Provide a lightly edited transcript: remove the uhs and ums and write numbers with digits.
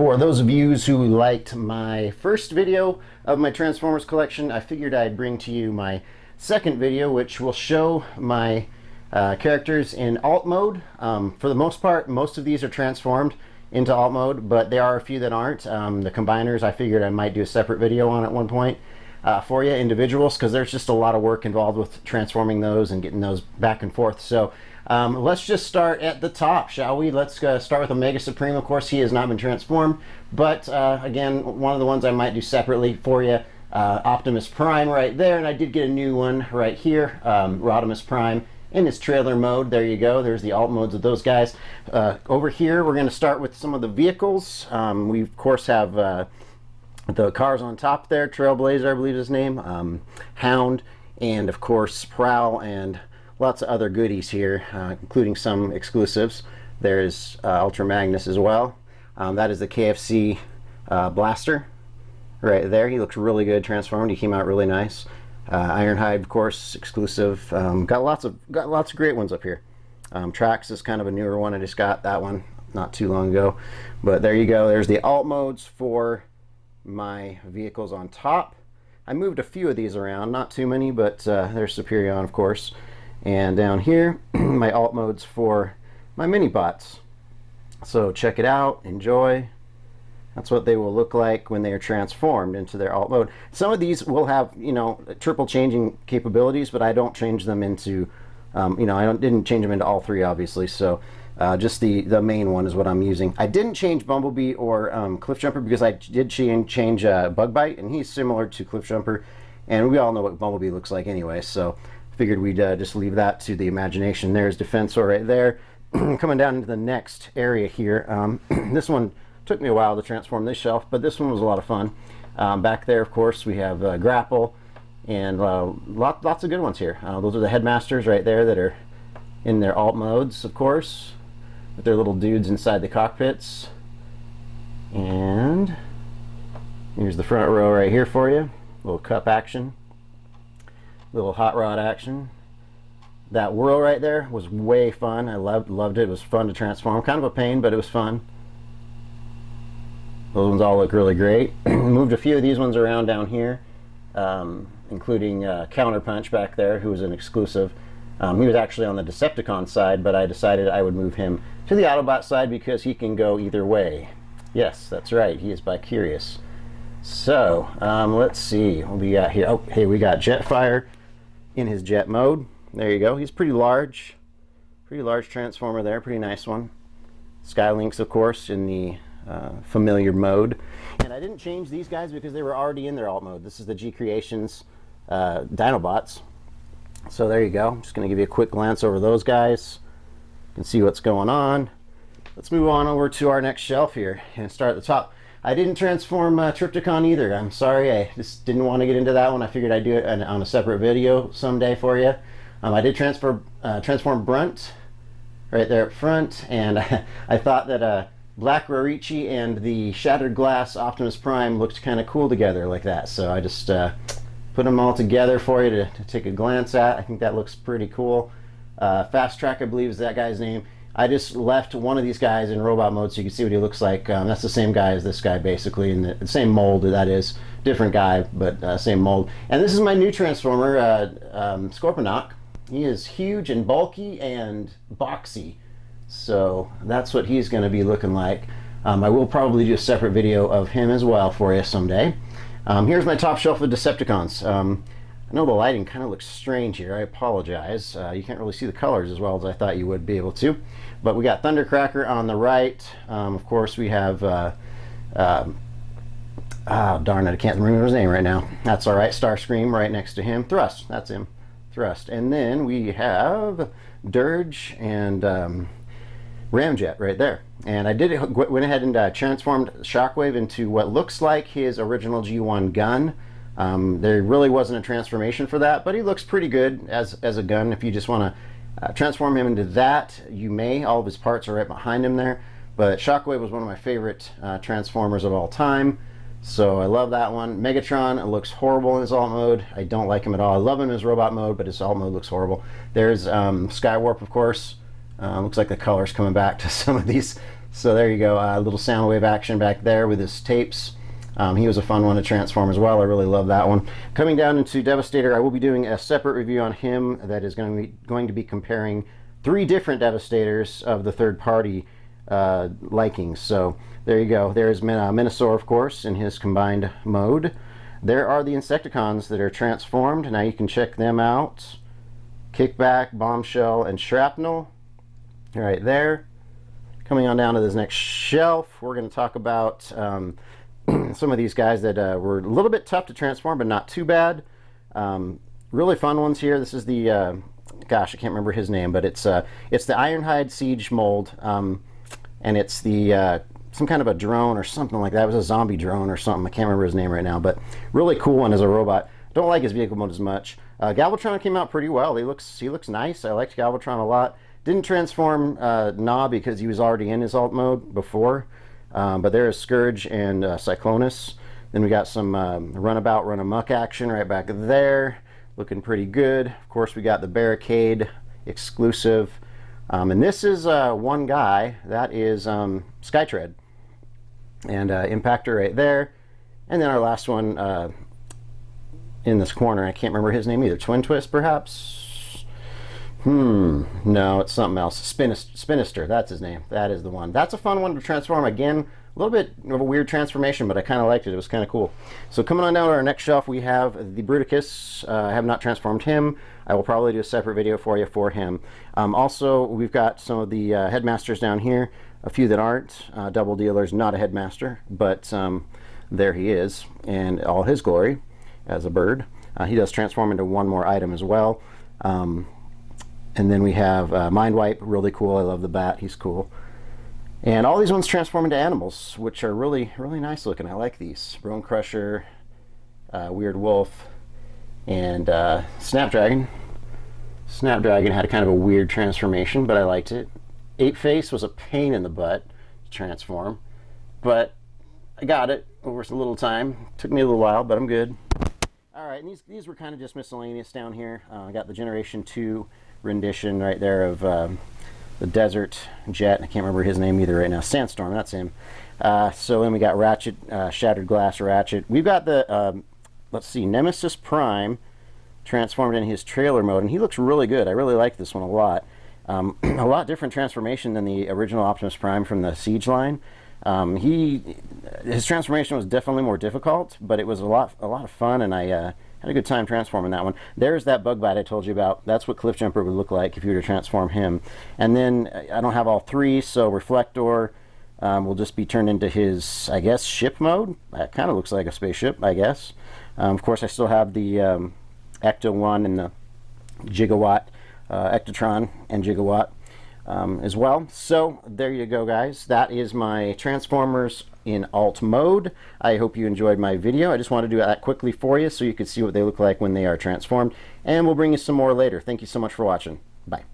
For those of you who liked my first video of my Transformers collection, I figured I'd bring to you my second video, which will show my characters in alt mode. For the most part, most of these are transformed into alt mode, but there are a few that aren't. The combiners, I figured I might do a separate video on at one point for you, individuals, because there's just a lot of work involved with transforming those and getting those back and forth. So let's just start at the top, shall we? Let's start with Omega Supreme. Of course, he has not been transformed, but again, one of the ones I might do separately for you, Optimus Prime right there, and I did get a new one right here, Rodimus Prime in his trailer mode. There you go. There's the alt modes of those guys. Over here, we're going to start with some of the vehicles. We, of course, have the cars on top there. Trailblazer, I believe is his name. Hound, and, of course, Prowl, and lots of other goodies here, including some exclusives. There's Ultra Magnus as well. That is the KFC Blaster right there. He looks really good transformed. He came out really nice. Ironhide, of course, exclusive. Got lots of great ones up here. Trax is kind of a newer one. I just got that one not too long ago. But there you go. There's the alt modes for my vehicles on top. I moved a few of these around, not too many, but there's Superion, of course. And down here, my alt modes for my mini bots. So check it out, enjoy. That's what they will look like when they are transformed into their alt mode. Some of these will have, you know, triple changing capabilities, but I don't change them into, you know, didn't change them into all three, obviously. So just the main one is what I'm using. I didn't change Bumblebee or Cliffjumper because I did change Bugbite, and he's similar to Cliffjumper, and we all know what Bumblebee looks like anyway. So figured we'd just leave that to the imagination. There's Defensor right there. Coming down into the next area here. This one took me a while to transform this shelf, but this one was a lot of fun. Back there, of course, we have Grapple, and lots of good ones here. Those are the Headmasters right there that are in their alt modes, of course, with their little dudes inside the cockpits. And here's the front row right here for you. Little cup action. Little hot rod action. That whirl right there was way fun. I loved it. It was fun to transform. Kind of a pain, but it was fun. Those ones all look really great. Moved a few of these ones around down here, including Counterpunch back there, who was an exclusive. He was actually on the Decepticon side, but I decided I would move him to the Autobot side because he can go either way. Yes, that's right. He is Bicurious. So, let's see what we got here. Oh, hey, we got Jetfire in his jet mode. There you go. He's pretty large transformer there. Pretty nice one. Skylynx, of course, in the familiar mode. And I didn't change these guys because they were already in their alt mode. This is the G Creations Dinobots. So there you go. I'm just going to give you a quick glance over those guys. You can see what's going on. Let's move on over to our next shelf here and start at the top. I didn't transform Trypticon either. I'm sorry. I just didn't want to get into that one. I figured I'd do it on a separate video someday for you. I did transform Brunt right there up front, and I thought that Black Rorichi and the Shattered Glass Optimus Prime looked kind of cool together like that. So I just put them all together for you to take a glance at. I think that looks pretty cool. Fast Track, I believe, is that guy's name. I just left one of these guys in robot mode so you can see what he looks like. That's the same guy as this guy, basically, in the same mold, that is. Different guy, but same mold. And this is my new Transformer, Scorponok. He is huge and bulky and boxy. So that's what he's going to be looking like. I will probably do a separate video of him as well for you someday. Here's my top shelf of Decepticons. I know the lighting kind of looks strange here. I apologize. You can't really see the colors as well as I thought you would be able to. But we got Thundercracker on the right. Of course, we have... darn it, I can't remember his name right now. That's all right. Starscream right next to him. Thrust, that's him. Thrust. And then we have Dirge and Ramjet right there. And I went ahead and transformed Shockwave into what looks like his original G1 gun. There really wasn't a transformation for that, but he looks pretty good as a gun. If you just want to transform him into that, you may. All of his parts are right behind him there. But Shockwave was one of my favorite Transformers of all time. So I love that one. Megatron, it looks horrible in his alt mode. I don't like him at all. I love him in his robot mode, but his alt mode looks horrible. There's Skywarp, of course. Looks like the color's coming back to some of these So there you go, a little Soundwave action back there with his tapes. He was a fun one to transform as well. I really love that one. Coming down into Devastator, I will be doing a separate review on him that is going to be comparing 3 different Devastators of the third-party likings. So there you go. There's Minosaur, of course, in his combined mode. There are the Insecticons that are transformed. Now you can check them out. Kickback, Bombshell, and Shrapnel. Right there. Coming on down to this next shelf, we're going to talk about some of these guys that were a little bit tough to transform, but not too bad. Really fun ones here. This is the gosh, I can't remember his name, but it's the Ironhide Siege mold, and it's the some kind of a drone or something like that. It was a zombie drone or something. I can't remember his name right now, but really cool one as a robot. Don't like his vehicle mode as much. Galvatron came out pretty well. He looks nice. I liked Galvatron a lot. Didn't transform Na because he was already in his alt mode before. But there is Scourge and Cyclonus. Then we got some runabout, run amok action right back there. Looking pretty good. Of course, we got the Barricade exclusive. And this is one guy. That is Skytread. And Impactor right there. And then our last one in this corner. I can't remember his name either. Twin Twist, perhaps? No, it's something else. Spinister, that's his name. That is the one. That's a fun one to transform. Again, a little bit of a weird transformation, but I kind of liked it. It was kind of cool. So coming on down to our next shelf, we have the Bruticus. I have not transformed him. I will probably do a separate video for you for him. Also, we've got some of the Headmasters down here. A few that aren't. Double Dealer's not a Headmaster, but there he is in all his glory as a bird. He does transform into one more item as well. And then we have Mind Wipe, really cool. I love the bat, he's cool. And all these ones transform into animals, which are really, really nice looking. I like these. Bone Crusher, Weird Wolf, and Snapdragon. Snapdragon had a kind of a weird transformation, but I liked it. Ape Face was a pain in the butt to transform, but I got it over a little time. Took me a little while, but I'm good. All right, and these were kind of just miscellaneous down here. I got the Generation 2 rendition right there of the Desert Jet. I can't remember his name either right now. Sandstorm, that's him. So then we got Ratchet, Shattered Glass Ratchet. We've got the, let's see, Nemesis Prime transformed in his trailer mode, and he looks really good. I really like this one a lot. A lot different transformation than the original Optimus Prime from the Siege line. His transformation was definitely more difficult, but it was a lot of fun, and I had a good time transforming that one. There's that bug bite I told you about. That's what Cliffjumper would look like if you were to transform him. And then I don't have all 3, so Reflector will just be turned into his, I guess, ship mode. That kind of looks like a spaceship, I guess. Of course, I still have the Ecto 1 and the Gigawatt, Ectotron and Gigawatt as well. So there you go, guys. That is my Transformers in alt mode. I hope you enjoyed my video. I just wanted to do that quickly for you so you could see what they look like when they are transformed, and we'll bring you some more later. Thank you so much for watching. Bye.